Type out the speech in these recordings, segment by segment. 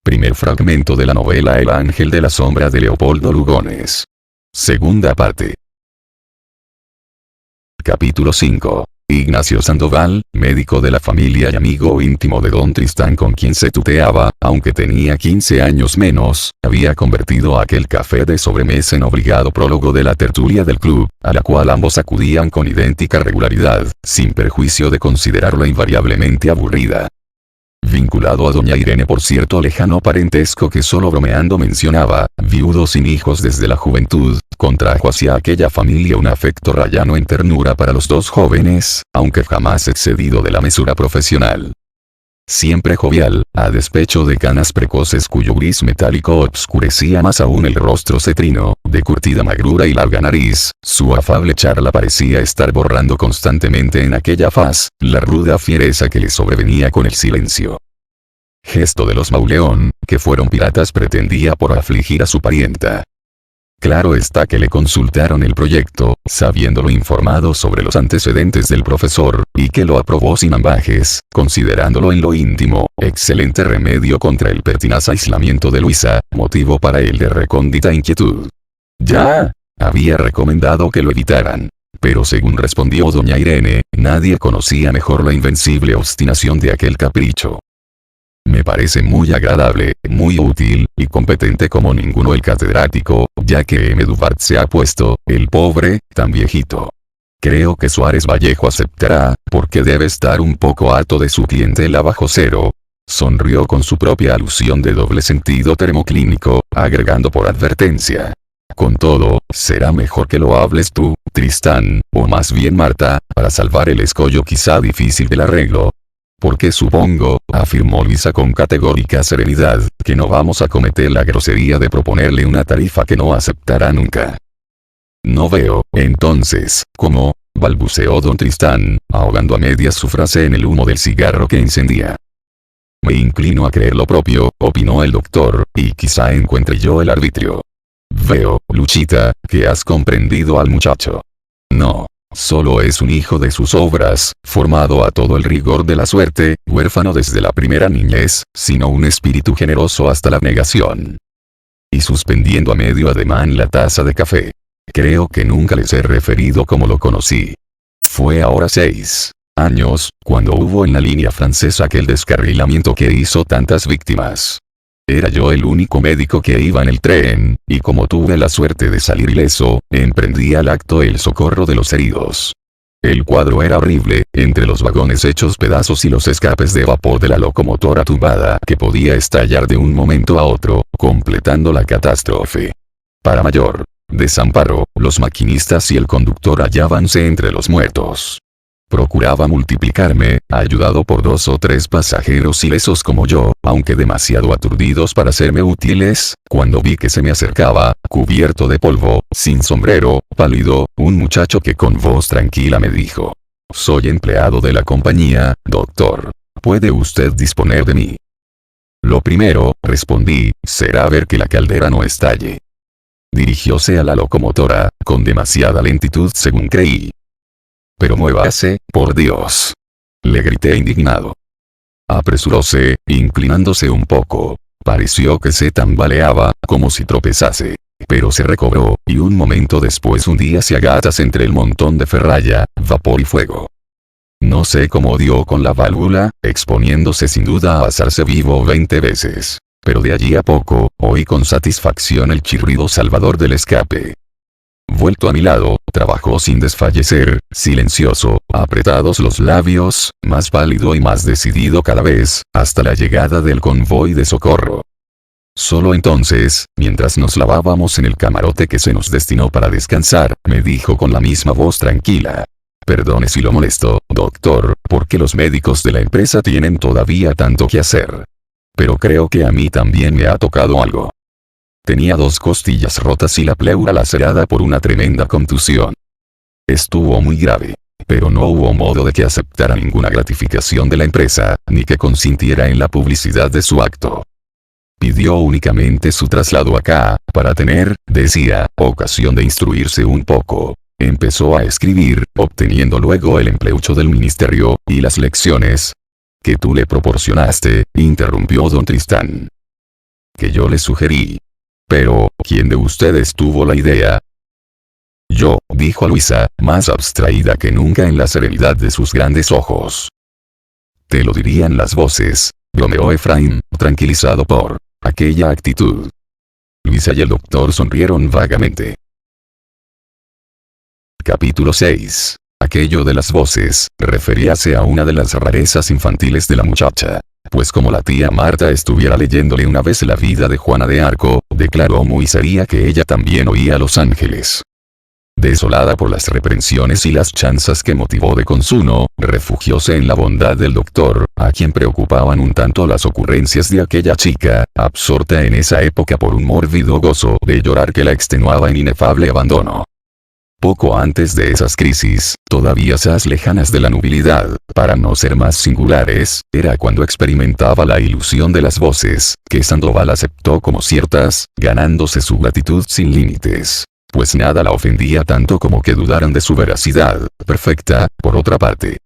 Primer fragmento de la novela El ángel de la sombra de Leopoldo Lugones. Segunda parte. Capítulo 5. Ignacio Sandoval, médico de la familia y amigo íntimo de don Tristán con quien se tuteaba, aunque tenía 15 años menos, había convertido aquel café de sobremesa en obligado prólogo de la tertulia del club, a la cual ambos acudían con idéntica regularidad, sin perjuicio de considerarla invariablemente aburrida. Vinculado a doña Irene por cierto lejano parentesco que solo bromeando mencionaba, viudo sin hijos desde la juventud, contrajo hacia aquella familia un afecto rayano en ternura para los dos jóvenes, aunque jamás excedido de la mesura profesional. Siempre jovial, a despecho de canas precoces cuyo gris metálico obscurecía más aún el rostro cetrino, de curtida magrura y larga nariz, su afable charla parecía estar borrando constantemente en aquella faz, la ruda fiereza que le sobrevenía con el silencio. Gesto de los Mauleón, que fueron piratas pretendía por afligir a su parienta. Claro está que le consultaron el proyecto, sabiéndolo informado sobre los antecedentes del profesor, y que lo aprobó sin ambajes, considerándolo en lo íntimo, excelente remedio contra el pertinaz aislamiento de Luisa, motivo para él de recóndita inquietud. Ya había recomendado que lo evitaran. Pero según respondió doña Irene, nadie conocía mejor la invencible obstinación de aquel capricho. Me parece muy agradable, muy útil, y competente como ninguno el catedrático, ya que M. Duvart se ha puesto, el pobre, tan viejito. Creo que Suárez Vallejo aceptará, porque debe estar un poco harto de su clientela bajo cero. Sonrió con su propia alusión de doble sentido termoclínico, agregando por advertencia. Con todo, será mejor que lo hables tú, Tristán, o más bien Marta, para salvar el escollo quizá difícil del arreglo. Porque supongo, afirmó Luisa con categórica serenidad, que no vamos a cometer la grosería de proponerle una tarifa que no aceptará nunca. No veo, entonces, cómo, balbuceó don Tristán, ahogando a medias su frase en el humo del cigarro que encendía. Me inclino a creer lo propio, opinó el doctor, y quizá encuentre yo el arbitrio. Veo, Luchita, que has comprendido al muchacho. No. Solo es un hijo de sus obras, formado a todo el rigor de la suerte, huérfano desde la primera niñez, sino un espíritu generoso hasta la negación. Y suspendiendo a medio ademán la taza de café. Creo que nunca les he referido cómo lo conocí. Fue ahora 6 años, cuando hubo en la línea francesa aquel descarrilamiento que hizo tantas víctimas. Era yo el único médico que iba en el tren, y como tuve la suerte de salir ileso, emprendí al acto el socorro de los heridos. El cuadro era horrible, entre los vagones hechos pedazos y los escapes de vapor de la locomotora tumbada que podía estallar de un momento a otro, completando la catástrofe. Para mayor desamparo, los maquinistas y el conductor hallábanse entre los muertos. Procuraba multiplicarme, ayudado por 2 o 3 pasajeros ilesos como yo, aunque demasiado aturdidos para serme útiles, cuando vi que se me acercaba, cubierto de polvo, sin sombrero, pálido, un muchacho que con voz tranquila me dijo: soy empleado de la compañía, doctor. ¿Puede usted disponer de mí? Lo primero, respondí, será ver que la caldera no estalle. Dirigióse a la locomotora, con demasiada lentitud según creí. Pero muévase, por Dios. Le grité indignado. Apresuróse, inclinándose un poco. Pareció que se tambaleaba, como si tropezase. Pero se recobró, y un momento después hundíase a gatas entre el montón de ferralla, vapor y fuego. No sé cómo dio con la válvula, exponiéndose sin duda a asarse vivo 20 veces. Pero de allí a poco, oí con satisfacción el chirrido salvador del escape. Vuelto a mi lado, trabajó sin desfallecer, silencioso, apretados los labios, más pálido y más decidido cada vez, hasta la llegada del convoy de socorro. Solo entonces, mientras nos lavábamos en el camarote que se nos destinó para descansar, me dijo con la misma voz tranquila: perdone si lo molesto, doctor, porque los médicos de la empresa tienen todavía tanto que hacer. Pero creo que a mí también me ha tocado algo. Tenía 2 costillas rotas y la pleura lacerada por una tremenda contusión. Estuvo muy grave, pero no hubo modo de que aceptara ninguna gratificación de la empresa, ni que consintiera en la publicidad de su acto. Pidió únicamente su traslado acá, para tener, decía, ocasión de instruirse un poco. Empezó a escribir, obteniendo luego el empleucho del ministerio, y las lecciones que tú le proporcionaste, interrumpió don Tristán. que yo le sugerí. Pero, ¿quién de ustedes tuvo la idea? Yo, dijo Luisa, más abstraída que nunca en la serenidad de sus grandes ojos. Te lo dirían las voces, bromeó Efraín, tranquilizado por aquella actitud. Luisa y el doctor sonrieron vagamente. Capítulo 6. Aquello de las voces, referíase a una de las rarezas infantiles de la muchacha. Pues como la tía Marta estuviera leyéndole una vez la vida de Juana de Arco, declaró muy seria que ella también oía a los ángeles. Desolada por las reprensiones y las chanzas que motivó de consuno, refugióse en la bondad del doctor, a quien preocupaban un tanto las ocurrencias de aquella chica, absorta en esa época por un mórbido gozo de llorar que la extenuaba en inefable abandono. Poco antes de esas crisis, todavía esas lejanas de la nubilidad, para no ser más singulares, era cuando experimentaba la ilusión de las voces, que Sandoval aceptó como ciertas, ganándose su gratitud sin límites. Pues nada la ofendía tanto como que dudaran de su veracidad, perfecta, por otra parte.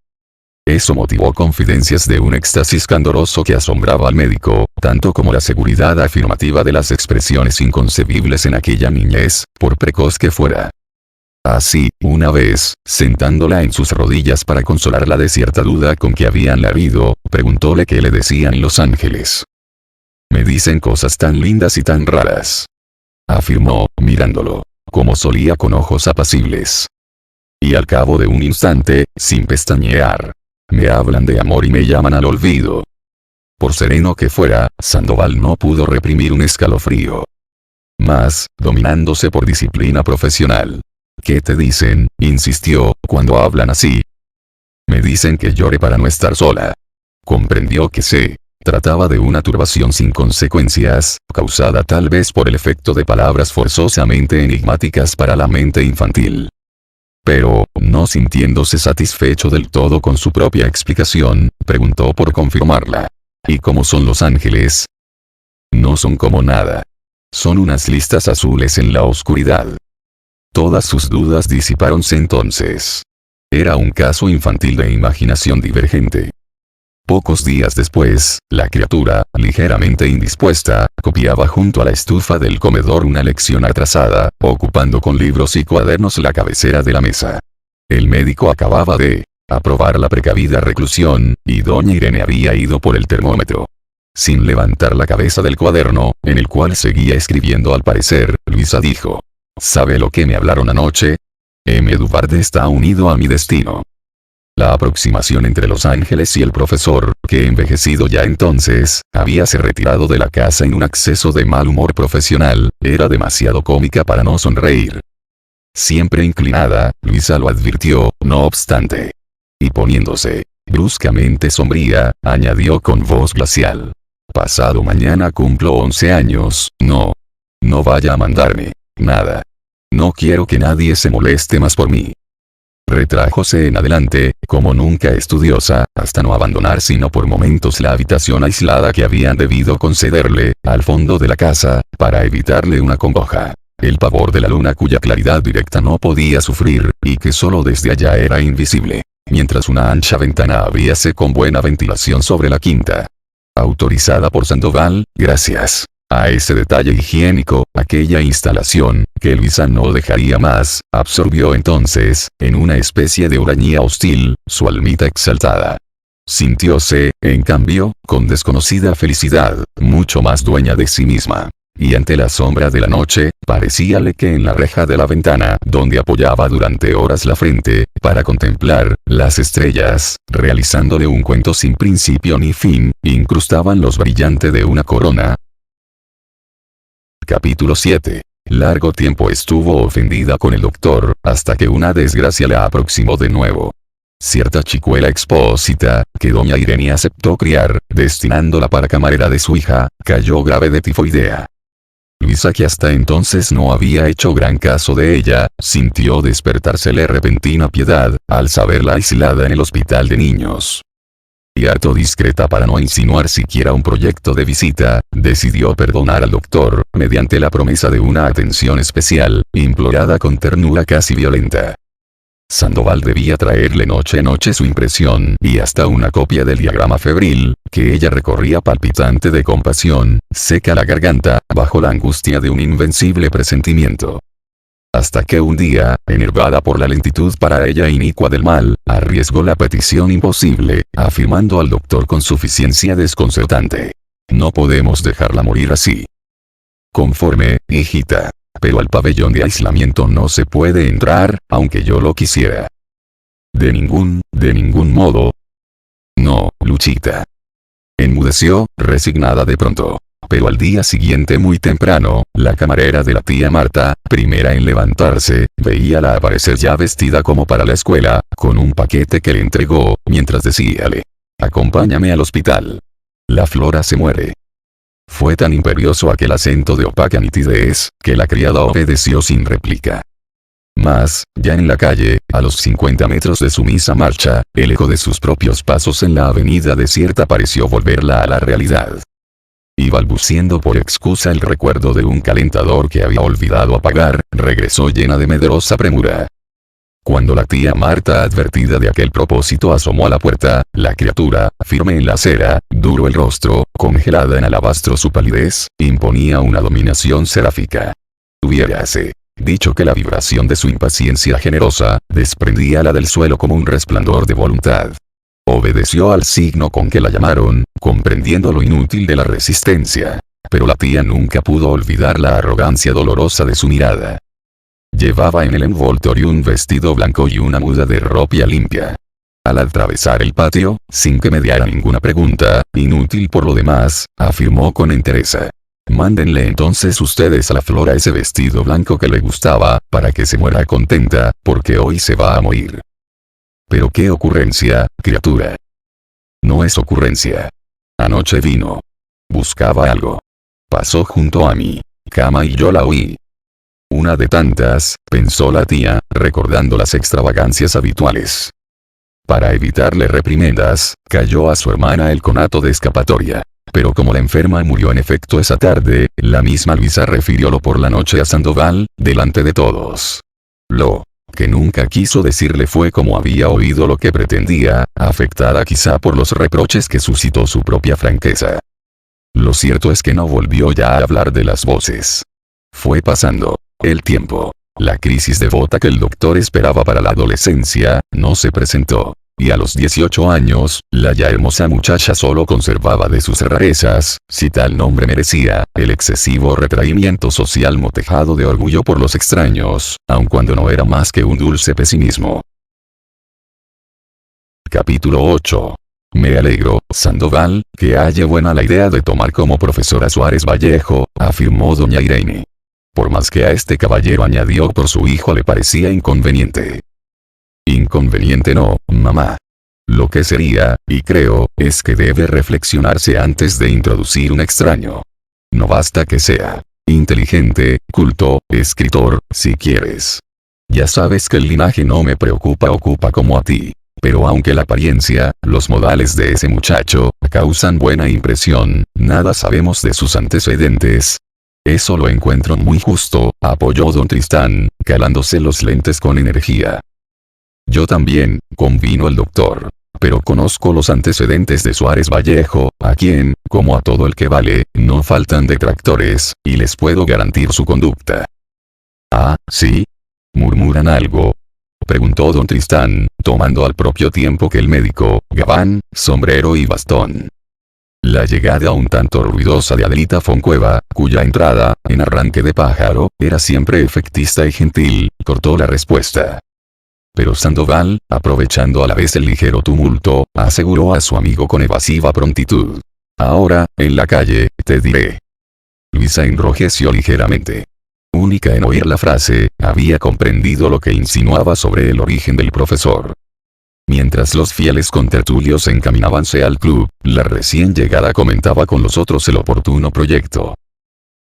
Eso motivó confidencias de un éxtasis candoroso que asombraba al médico, tanto como la seguridad afirmativa de las expresiones inconcebibles en aquella niñez, por precoz que fuera. Así, una vez, sentándola en sus rodillas para consolarla de cierta duda con que habían habido, preguntóle qué le decían los ángeles. Me dicen cosas tan lindas y tan raras, afirmó, mirándolo, como solía con ojos apacibles. Y al cabo de un instante, sin pestañear, me hablan de amor y me llaman al olvido. Por sereno que fuera, Sandoval no pudo reprimir un escalofrío. Mas, dominándose por disciplina profesional. ¿Qué te dicen? Insistió, cuando hablan así. Me dicen que llore para no estar sola. Comprendió que se trataba de una turbación sin consecuencias, causada tal vez por el efecto de palabras forzosamente enigmáticas para la mente infantil. Pero, no sintiéndose satisfecho del todo con su propia explicación, preguntó por confirmarla. ¿Y cómo son los ángeles? No son como nada. Son unas listas azules en la oscuridad. Todas sus dudas disipáronse entonces. Era un caso infantil de imaginación divergente. Pocos días después, la criatura, ligeramente indispuesta, copiaba junto a la estufa del comedor una lección atrasada, ocupando con libros y cuadernos la cabecera de la mesa. El médico acababa de aprobar la precavida reclusión, y doña Irene había ido por el termómetro. Sin levantar la cabeza del cuaderno, en el cual seguía escribiendo al parecer, Luisa dijo. ¿Sabe lo que me hablaron anoche? M. Duvarde está unido a mi destino. La aproximación entre los ángeles y el profesor, que envejecido ya entonces, habíase retirado de la casa en un acceso de mal humor profesional, era demasiado cómica para no sonreír. Siempre inclinada, Luisa lo advirtió, no obstante. Y poniéndose bruscamente sombría, añadió con voz glacial. Pasado mañana cumplo 11 años, no vaya a mandarme nada. No quiero que nadie se moleste más por mí. Retrájose en adelante, como nunca estudiosa, hasta no abandonar sino por momentos la habitación aislada que habían debido concederle, al fondo de la casa, para evitarle una congoja. El pavor de la luna cuya claridad directa no podía sufrir, y que solo desde allá era invisible. Mientras una ancha ventana abríase con buena ventilación sobre la quinta. Autorizada por Sandoval, gracias a ese detalle higiénico, aquella instalación, que Luisa no dejaría más, absorbió entonces, en una especie de hurañía hostil, su almita exaltada. Sintióse, en cambio, con desconocida felicidad, mucho más dueña de sí misma. Y ante la sombra de la noche, parecíale que en la reja de la ventana, donde apoyaba durante horas la frente, para contemplar las estrellas, realizándole un cuento sin principio ni fin, incrustaban los brillantes de una corona. Capítulo 7. Largo tiempo estuvo ofendida con el doctor, hasta que una desgracia la aproximó de nuevo. Cierta chicuela expósita, que doña Irene aceptó criar, destinándola para camarera de su hija, cayó grave de tifoidea. Luisa, que hasta entonces no había hecho gran caso de ella, sintió despertársele repentina piedad, al saberla aislada en el hospital de niños. Y harto discreta para no insinuar siquiera un proyecto de visita, decidió perdonar al doctor, mediante la promesa de una atención especial, implorada con ternura casi violenta. Sandoval debía traerle noche a noche su impresión y hasta una copia del diagrama febril, que ella recorría palpitante de compasión, seca la garganta, bajo la angustia de un invencible presentimiento. Hasta que un día, enervada por la lentitud para ella inicua del mal, arriesgó la petición imposible, afirmando al doctor con suficiencia desconcertante: no podemos dejarla morir así. Conforme, hijita. Pero al pabellón de aislamiento no se puede entrar, aunque yo lo quisiera. De ningún modo. No, Luchita. Enmudeció, resignada de pronto. Pero al día siguiente muy temprano, la camarera de la tía Marta, primera en levantarse, veíala aparecer ya vestida como para la escuela, con un paquete que le entregó, mientras decíale: acompáñame al hospital. La Flora se muere. Fue tan imperioso aquel acento de opaca nitidez, que la criada obedeció sin réplica. Mas, ya en la calle, a los 50 metros de sumisa marcha, el eco de sus propios pasos en la avenida desierta pareció volverla a la realidad. Y balbuciendo por excusa el recuerdo de un calentador que había olvidado apagar, regresó llena de medrosa premura. Cuando la tía Marta, advertida de aquel propósito, asomó a la puerta, la criatura, firme en la acera, duro el rostro, congelada en alabastro su palidez, imponía una dominación seráfica. Hubiérase dicho que la vibración de su impaciencia generosa, desprendía la del suelo como un resplandor de voluntad. Obedeció al signo con que la llamaron, comprendiendo lo inútil de la resistencia. Pero la tía nunca pudo olvidar la arrogancia dolorosa de su mirada. Llevaba en el envoltorio un vestido blanco y una muda de ropa limpia. Al atravesar el patio, sin que mediara ninguna pregunta, inútil por lo demás, afirmó con entereza: mándenle entonces ustedes a la Flora ese vestido blanco que le gustaba, para que se muera contenta, porque hoy se va a morir. Pero qué ocurrencia, criatura. No es ocurrencia. Anoche vino. Buscaba algo. Pasó junto a mi cama y yo la oí. Una de tantas, pensó la tía, recordando las extravagancias habituales. Para evitarle reprimendas, cayó a su hermana el conato de escapatoria. Pero como la enferma murió en efecto esa tarde, la misma Luisa refiriólo por la noche a Sandoval, delante de todos. Lo que nunca quiso decirle fue cómo había oído lo que pretendía, afectada quizá por los reproches que suscitó su propia franqueza. Lo cierto es que no volvió ya a hablar de las voces. Fue pasando el tiempo. La crisis devota que el doctor esperaba para la adolescencia, no se presentó. Y a los 18 años, la ya hermosa muchacha solo conservaba de sus rarezas, si tal nombre merecía, el excesivo retraimiento social motejado de orgullo por los extraños, aun cuando no era más que un dulce pesimismo. Capítulo 8. Me alegro, Sandoval, que haya buena la idea de tomar como profesora Suárez Vallejo, afirmó doña Irene. Por más que a este caballero, añadió, por su hijo le parecía inconveniente. Inconveniente no, mamá. Lo que sería, y creo, es que debe reflexionarse antes de introducir un extraño. No basta que sea inteligente, culto, escritor, si quieres. Ya sabes que el linaje no me ocupa como a ti. Pero aunque la apariencia, los modales de ese muchacho, causan buena impresión, nada sabemos de sus antecedentes. Eso lo encuentro muy justo, apoyó don Tristán, calándose los lentes con energía. Yo también, convino el doctor. Pero conozco los antecedentes de Suárez Vallejo, a quien, como a todo el que vale, no faltan detractores, y les puedo garantir su conducta. Ah, ¿sí? ¿Murmuran algo? Preguntó don Tristán, tomando al propio tiempo que el médico, gabán, sombrero y bastón. La llegada un tanto ruidosa de Adelita Foncueva, cuya entrada, en arranque de pájaro, era siempre efectista y gentil, cortó la respuesta. Pero Sandoval, aprovechando a la vez el ligero tumulto, aseguró a su amigo con evasiva prontitud: ahora, en la calle, te diré. Luisa enrojeció ligeramente. Única en oír la frase, había comprendido lo que insinuaba sobre el origen del profesor. Mientras los fieles contertulios encaminábanse al club, la recién llegada comentaba con los otros el oportuno proyecto.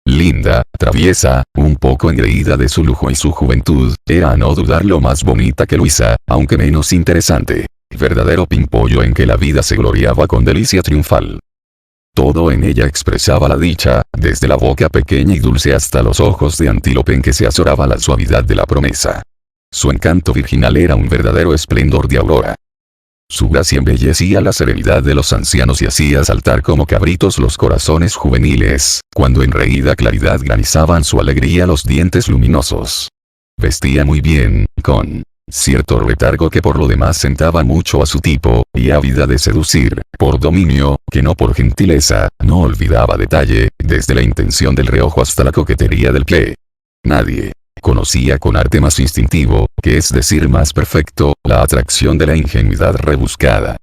Linda, traviesa, un poco engreída de su lujo y su juventud, era a no dudarlo más bonita que Luisa, aunque menos interesante. Verdadero pimpollo en que la vida se gloriaba con delicia triunfal. Todo en ella expresaba la dicha, desde la boca pequeña y dulce hasta los ojos de antílope en que se azoraba la suavidad de la promesa. Su encanto virginal era un verdadero esplendor de aurora. Su gracia embellecía la serenidad de los ancianos y hacía saltar como cabritos los corazones juveniles, cuando en reída claridad granizaban su alegría los dientes luminosos. Vestía muy bien, con cierto retargo que por lo demás sentaba mucho a su tipo, y ávida de seducir, por dominio, que no por gentileza, no olvidaba detalle, desde la intención del reojo hasta la coquetería del pie. Nadie conocía con arte más instintivo, que es decir más perfecto, la atracción de la ingenuidad rebuscada.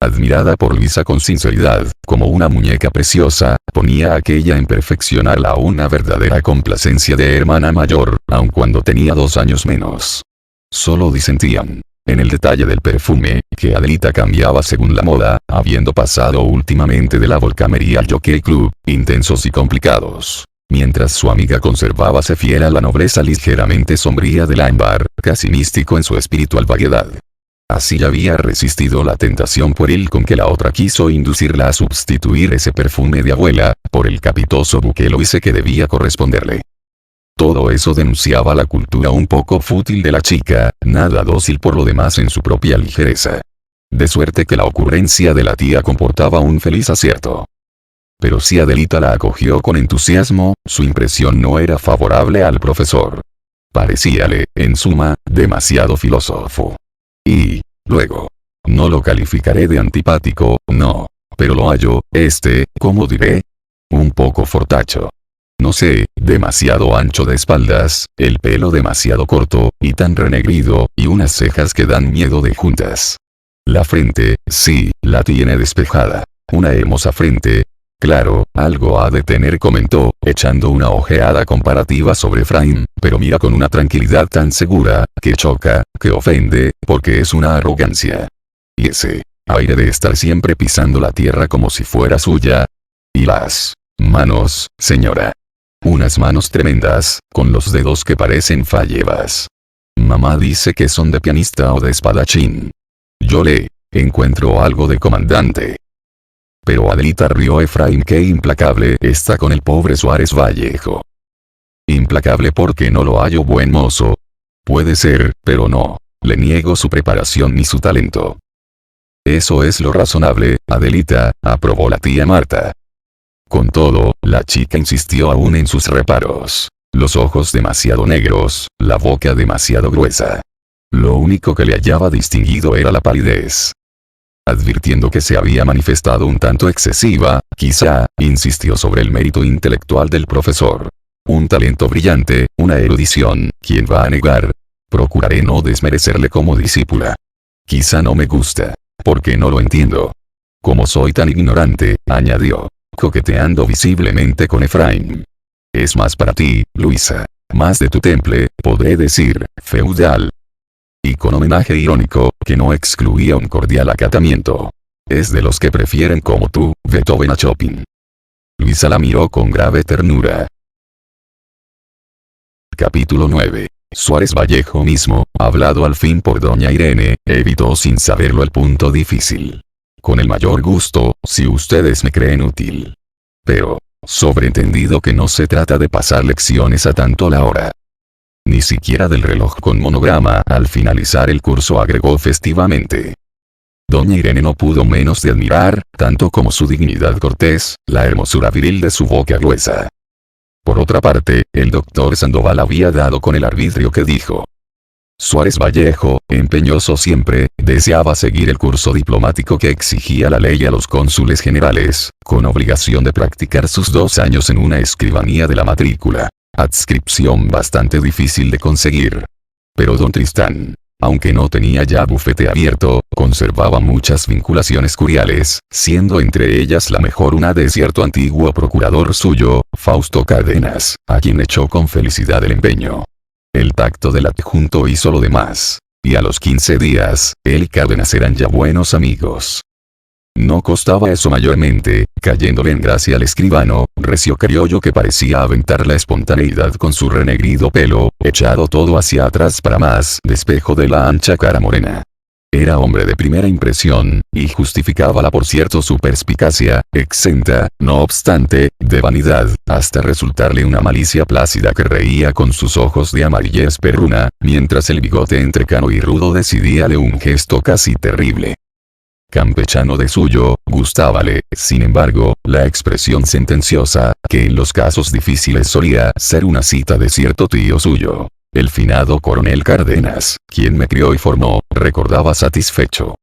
Admirada por Luisa con sinceridad, como una muñeca preciosa, ponía aquella en perfeccionarla una verdadera complacencia de hermana mayor, aun cuando tenía 2 años menos. Solo disentían en el detalle del perfume, que Adelita cambiaba según la moda, habiendo pasado últimamente de la volcamería al Jockey Club, intensos y complicados. Mientras su amiga conservábase fiel a la nobleza ligeramente sombría del ámbar, casi místico en su espiritual vaguedad. Así había resistido la tentación pueril con que la otra quiso inducirla a sustituir ese perfume de abuela, por el capitoso buque Loise que debía corresponderle. Todo eso denunciaba la cultura un poco fútil de la chica, nada dócil por lo demás en su propia ligereza. De suerte que la ocurrencia de la tía comportaba un feliz acierto. Pero si Adelita la acogió con entusiasmo, su impresión no era favorable al profesor. Parecíale, en suma, demasiado filósofo. Y, luego, no lo calificaré de antipático, no, pero lo hallo, ¿cómo diré? Un poco fortacho. No sé, demasiado ancho de espaldas, el pelo demasiado corto, y tan renegrido, y unas cejas que dan miedo de juntas. La frente, sí, la tiene despejada. Una hermosa frente. Claro, algo ha de tener, comentó, echando una ojeada comparativa sobre Efraín, pero mira con una tranquilidad tan segura, que choca, que ofende, porque es una arrogancia. Y ese aire de estar siempre pisando la tierra como si fuera suya. Y las manos, señora. Unas manos tremendas, con los dedos que parecen fallevas. Mamá dice que son de pianista o de espadachín. Yo le encuentro algo de comandante. Pero Adelita rió. Efraín, qué implacable está con el pobre Suárez Vallejo. Implacable porque no lo hallo buen mozo. Puede ser, pero no le niego su preparación ni su talento. Eso es lo razonable, Adelita, aprobó la tía Marta. Con todo, la chica insistió aún en sus reparos. Los ojos demasiado negros, la boca demasiado gruesa. Lo único que le hallaba distinguido era la palidez. Advirtiendo que se había manifestado un tanto excesiva, quizá, insistió sobre el mérito intelectual del profesor. Un talento brillante, una erudición, ¿quién va a negar? Procuraré no desmerecerle como discípula. Quizá no me gusta, porque no lo entiendo. Como soy tan ignorante, añadió, coqueteando visiblemente con Efraín. Es más para ti, Luisa, más de tu temple, podré decir, feudal. Y con homenaje irónico, que no excluía un cordial acatamiento. Es de los que prefieren como tú, Beethoven a Chopin. Luisa la miró con grave ternura. Capítulo 9. Suárez Vallejo mismo, hablado al fin por doña Irene, evitó sin saberlo el punto difícil. Con el mayor gusto, si ustedes me creen útil. Pero, sobreentendido que no se trata de pasar lecciones a tanto la hora. Ni siquiera del reloj con monograma, al finalizar el curso agregó festivamente. Doña Irene no pudo menos de admirar, tanto como su dignidad cortés, la hermosura viril de su boca gruesa. Por otra parte, el doctor Sandoval había dado con el arbitrio que dijo. Suárez Vallejo, empeñoso siempre, deseaba seguir el curso diplomático que exigía la ley a los cónsules generales, con obligación de practicar sus 2 años en una escribanía de la matrícula. Adscripción bastante difícil de conseguir. Pero don Tristán, aunque no tenía ya bufete abierto, conservaba muchas vinculaciones curiales, siendo entre ellas la mejor una de cierto antiguo procurador suyo, Fausto Cárdenas, a quien echó con felicidad el empeño. El tacto del adjunto hizo lo demás, y a los 15 días, él y Cárdenas eran ya buenos amigos. No costaba eso mayormente, cayéndole en gracia al escribano, recio criollo que parecía aventar la espontaneidad con su renegrido pelo, echado todo hacia atrás para más despejo de la ancha cara morena. Era hombre de primera impresión, y justificábala por cierto su perspicacia, exenta, no obstante, de vanidad, hasta resultarle una malicia plácida que reía con sus ojos de amarillez perruna, mientras el bigote entrecano y rudo decidíale un gesto casi terrible. Campechano de suyo, gustábale, sin embargo, la expresión sentenciosa, que en los casos difíciles solía ser una cita de cierto tío suyo. El finado coronel Cárdenas, quien me crió y formó, recordaba satisfecho.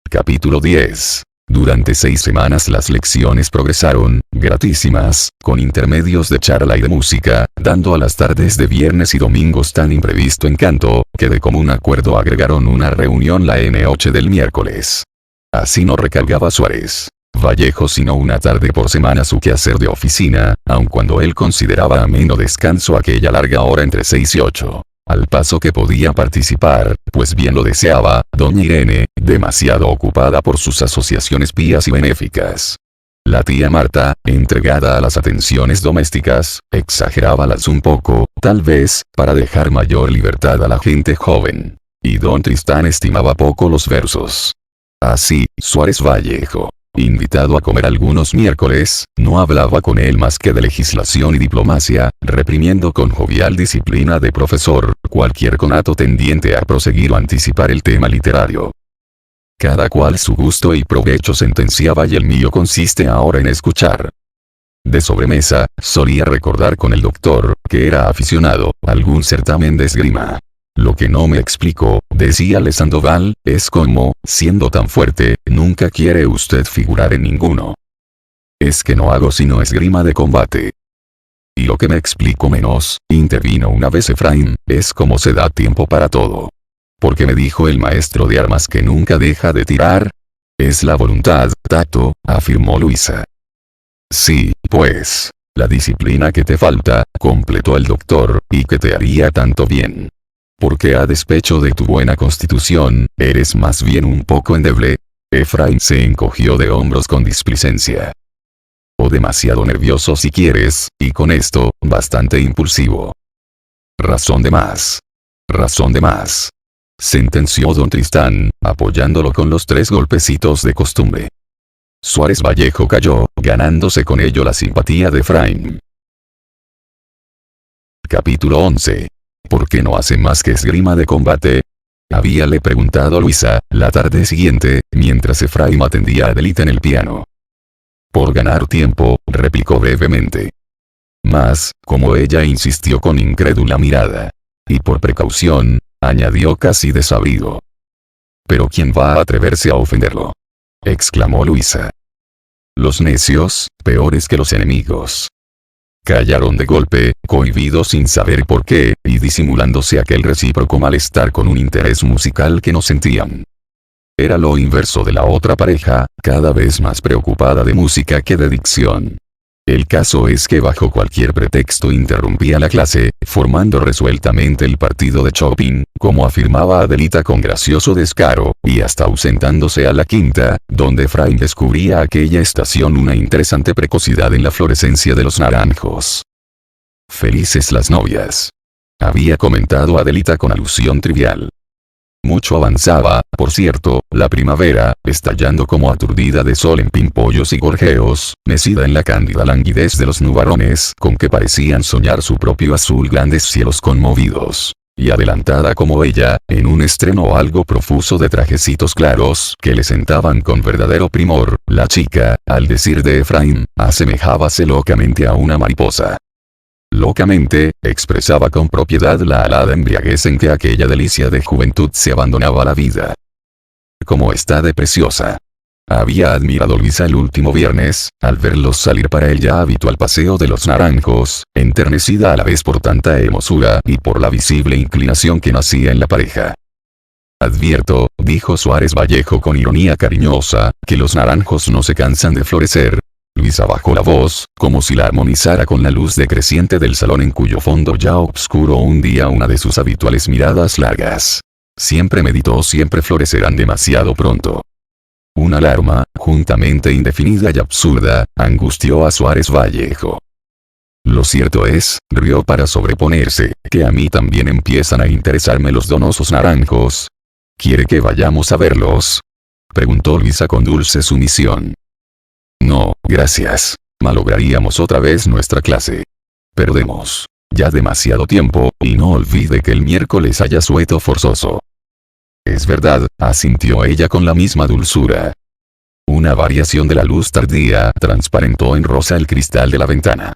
Capítulo 10. Durante 6 semanas las lecciones progresaron, gratísimas, con intermedios de charla y de música, dando a las tardes de viernes y domingos tan imprevisto encanto, que de común acuerdo agregaron una reunión la noche del miércoles. Así no recargaba Suárez Vallejo sino una tarde por semana su quehacer de oficina, aun cuando él consideraba ameno descanso aquella larga hora entre 6 y 8. Al paso que podía participar, pues bien lo deseaba, doña Irene, demasiado ocupada por sus asociaciones pías y benéficas. La tía Marta, entregada a las atenciones domésticas, exagerábalas un poco, tal vez, para dejar mayor libertad a la gente joven. Y don Tristán estimaba poco los versos. Así, Suárez Vallejo, invitado a comer algunos miércoles, no hablaba con él más que de legislación y diplomacia, reprimiendo con jovial disciplina de profesor, cualquier conato tendiente a proseguir o anticipar el tema literario. Cada cual su gusto y provecho sentenciaba y el mío consiste ahora en escuchar. De sobremesa, solía recordar con el doctor, que era aficionado, a algún certamen de esgrima. Lo que no me explico, decíale Sandoval, es como, siendo tan fuerte, nunca quiere usted figurar en ninguno. Es que no hago sino esgrima de combate. Y lo que me explico menos, intervino una vez Efraín, es como se da tiempo para todo. Porque me dijo el maestro de armas que nunca deja de tirar. Es la voluntad, tacto, afirmó Luisa. Sí, pues, la disciplina que te falta, completó el doctor, y que te haría tanto bien. Porque a despecho de tu buena constitución, eres más bien un poco endeble. Efraín se encogió de hombros con displicencia. O demasiado nervioso si quieres, y con esto, bastante impulsivo. Razón de más. Razón de más. Sentenció don Tristán, apoyándolo con los 3 golpecitos de costumbre. Suárez Vallejo cayó, ganándose con ello la simpatía de Efraín. Capítulo 11. ¿Por qué no hace más que esgrima de combate? Habíale preguntado Luisa, la tarde siguiente, mientras Efraín atendía a Adelita en el piano. Por ganar tiempo, replicó brevemente. Mas, como ella insistió con incrédula mirada. Y por precaución, añadió casi desabrido. ¿Pero quién va a atreverse a ofenderlo? Exclamó Luisa. Los necios, peores que los enemigos. Callaron de golpe, cohibidos sin saber por qué, y disimulándose aquel recíproco malestar con un interés musical que no sentían. Era lo inverso de la otra pareja, cada vez más preocupada de música que de dicción. El caso es que bajo cualquier pretexto interrumpía la clase, formando resueltamente el partido de Chopin, como afirmaba Adelita con gracioso descaro, y hasta ausentándose a la quinta, donde Efraín descubría aquella estación una interesante precocidad en la florescencia de los naranjos. Felices las novias. Había comentado Adelita con alusión trivial. Mucho avanzaba, por cierto, la primavera, estallando como aturdida de sol en pimpollos y gorjeos, mecida en la cándida languidez de los nubarrones con que parecían soñar su propio azul grandes cielos conmovidos. Y adelantada como ella, en un estreno algo profuso de trajecitos claros que le sentaban con verdadero primor, la chica, al decir de Efraín, asemejábase locamente a una mariposa. Locamente, expresaba con propiedad la alada embriaguez en que aquella delicia de juventud se abandonaba a la vida. Como está de preciosa. Había admirado Luisa el último viernes, al verlos salir para el ya habitual paseo de los naranjos, enternecida a la vez por tanta hermosura y por la visible inclinación que nacía en la pareja. Advierto, dijo Suárez Vallejo con ironía cariñosa, que los naranjos no se cansan de florecer. Luisa bajó la voz, como si la armonizara con la luz decreciente del salón en cuyo fondo ya obscuró un día una de sus habituales miradas largas. Siempre meditó, siempre florecerán demasiado pronto. Una alarma, juntamente indefinida y absurda, angustió a Suárez Vallejo. Lo cierto es, rió para sobreponerse, que a mí también empiezan a interesarme los donosos naranjos. ¿Quiere que vayamos a verlos?, preguntó Luisa con dulce sumisión. No, gracias. Malograríamos otra vez nuestra clase. Perdemos ya demasiado tiempo, y no olvide que el miércoles hay asueto forzoso. Es verdad, asintió ella con la misma dulzura. Una variación de la luz tardía transparentó en rosa el cristal de la ventana.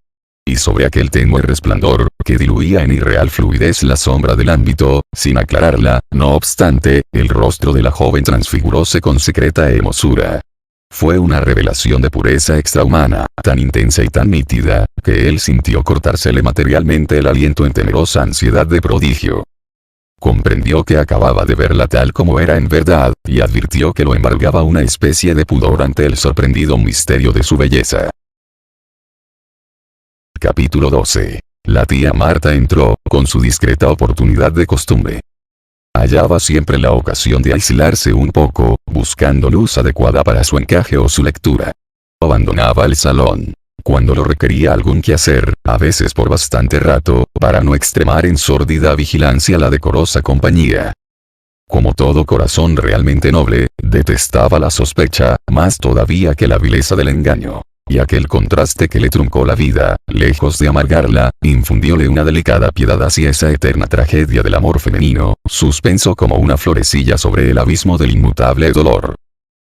Y sobre aquel tenue resplandor, que diluía en irreal fluidez la sombra del ámbito, sin aclararla, no obstante, el rostro de la joven transfiguróse con secreta hermosura. Fue una revelación de pureza extrahumana, tan intensa y tan nítida, que él sintió cortársele materialmente el aliento en temerosa ansiedad de prodigio. Comprendió que acababa de verla tal como era en verdad, y advirtió que lo embargaba una especie de pudor ante el sorprendido misterio de su belleza. Capítulo 12. La tía Marta entró, con su discreta oportunidad de costumbre. Hallaba siempre la ocasión de aislarse un poco, buscando luz adecuada para su encaje o su lectura. Abandonaba el salón cuando lo requería algún quehacer, a veces por bastante rato, para no extremar en sórdida vigilancia la decorosa compañía. Como todo corazón realmente noble, detestaba la sospecha, más todavía que la vileza del engaño. Y aquel contraste que le truncó la vida, lejos de amargarla, infundióle una delicada piedad hacia esa eterna tragedia del amor femenino, suspenso como una florecilla sobre el abismo del inmutable dolor.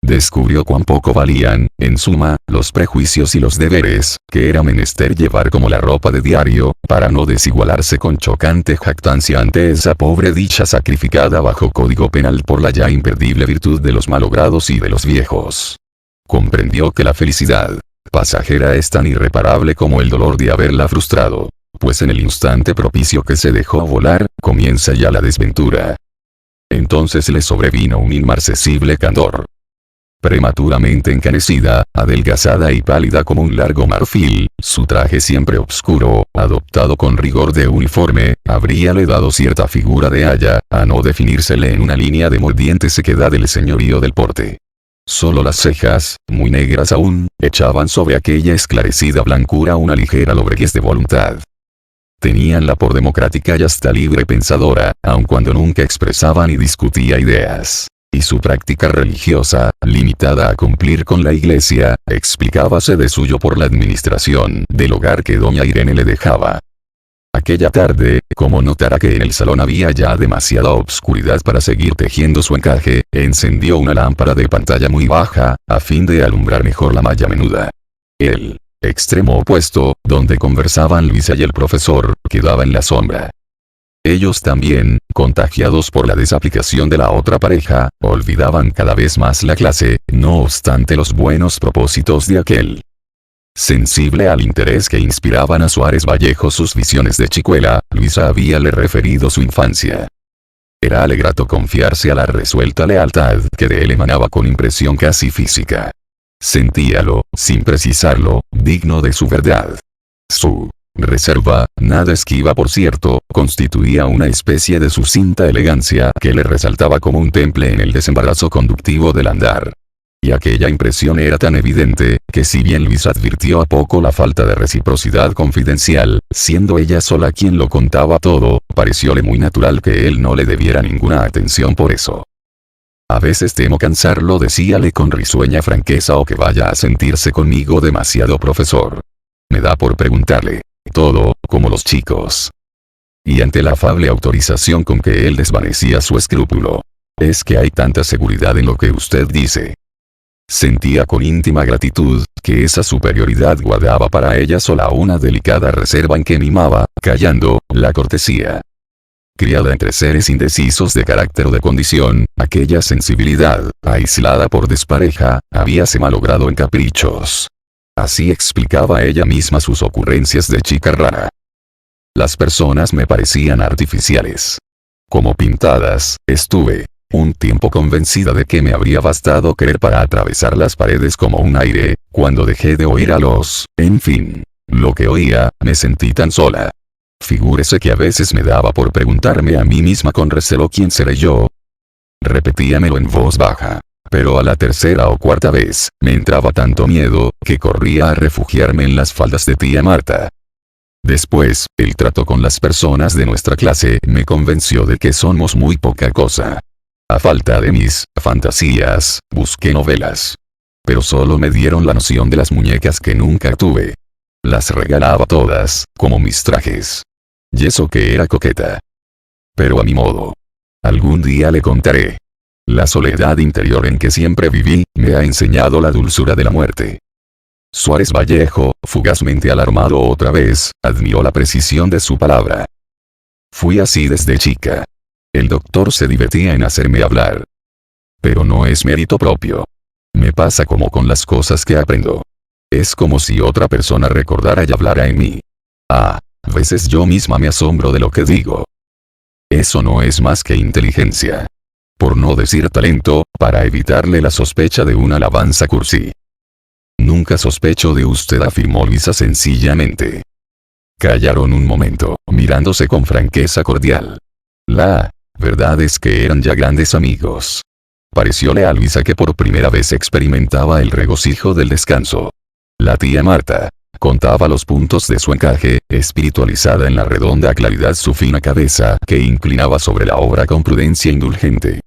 Descubrió cuán poco valían, en suma, los prejuicios y los deberes, que era menester llevar como la ropa de diario, para no desigualarse con chocante jactancia ante esa pobre dicha sacrificada bajo código penal por la ya imperdible virtud de los malogrados y de los viejos. Comprendió que la felicidad pasajera es tan irreparable como el dolor de haberla frustrado, pues en el instante propicio que se dejó volar, comienza ya la desventura. Entonces le sobrevino un inmarcesible candor. Prematuramente encanecida, adelgazada y pálida como un largo marfil, su traje siempre obscuro, adoptado con rigor de uniforme, habríale dado cierta figura de haya, a no definírsele en una línea de mordiente sequedad el señorío del porte. Solo las cejas, muy negras aún, echaban sobre aquella esclarecida blancura una ligera lobreguez de voluntad. Teníanla por democrática y hasta libre pensadora, aun cuando nunca expresaba ni discutía ideas. Y su práctica religiosa, limitada a cumplir con la iglesia, explicábase de suyo por la administración del hogar que doña Irene le dejaba. Aquella tarde, como notara que en el salón había ya demasiada obscuridad para seguir tejiendo su encaje, encendió una lámpara de pantalla muy baja, a fin de alumbrar mejor la malla menuda. El extremo opuesto, donde conversaban Luisa y el profesor, quedaba en la sombra. Ellos también, contagiados por la desaplicación de la otra pareja, olvidaban cada vez más la clase, no obstante los buenos propósitos de aquel. Sensible al interés que inspiraban a Suárez Vallejo sus visiones de chicuela, Luisa habíale referido su infancia. Erále grato confiarse a la resuelta lealtad que de él emanaba con impresión casi física. Sentíalo, sin precisarlo, digno de su verdad. Su reserva, nada esquiva por cierto, constituía una especie de sucinta elegancia que le resaltaba como un temple en el desembarazo conductivo del andar. Y aquella impresión era tan evidente, que si bien Luis advirtió a poco la falta de reciprocidad confidencial, siendo ella sola quien lo contaba todo, parecióle muy natural que él no le debiera ninguna atención por eso. A veces temo cansarlo, decíale con risueña franqueza, o que vaya a sentirse conmigo demasiado profesor. Me da por preguntarle todo, como los chicos. Y ante la afable autorización con que él desvanecía su escrúpulo. Es que hay tanta seguridad en lo que usted dice. Sentía con íntima gratitud, que esa superioridad guardaba para ella sola una delicada reserva en que mimaba, callando, la cortesía. Criada entre seres indecisos de carácter o de condición, aquella sensibilidad, aislada por despareja, habíase malogrado en caprichos. Así explicaba ella misma sus ocurrencias de chica rara. Las personas me parecían artificiales. Como pintadas, estuve un tiempo convencida de que me habría bastado querer para atravesar las paredes como un aire, cuando dejé de oír a los, en fin, lo que oía, me sentí tan sola. Figúrese que a veces me daba por preguntarme a mí misma con recelo quién seré yo. Repetíamelo en voz baja. Pero a la tercera o cuarta vez, me entraba tanto miedo, que corría a refugiarme en las faldas de tía Marta. Después, el trato con las personas de nuestra clase me convenció de que somos muy poca cosa. A falta de mis fantasías, busqué novelas. Pero solo me dieron la noción de las muñecas que nunca tuve. Las regalaba todas, como mis trajes. Y eso que era coqueta. Pero a mi modo. Algún día le contaré. La soledad interior en que siempre viví, me ha enseñado la dulzura de la muerte. Suárez Vallejo, fugazmente alarmado otra vez, admiró la precisión de su palabra. Fui así desde chica. El doctor se divertía en hacerme hablar. Pero no es mérito propio. Me pasa como con las cosas que aprendo. Es como si otra persona recordara y hablara en mí. A veces yo misma me asombro de lo que digo. Eso no es más que inteligencia. Por no decir talento, para evitarle la sospecha de una alabanza cursi. Nunca sospecho de usted, afirmó Luisa sencillamente. Callaron un momento, mirándose con franqueza cordial. La verdad es que eran ya grandes amigos. Parecióle a Luisa que por primera vez experimentaba el regocijo del descanso. La tía Marta contaba los puntos de su encaje, espiritualizada en la redonda claridad su fina cabeza que inclinaba sobre la obra con prudencia indulgente.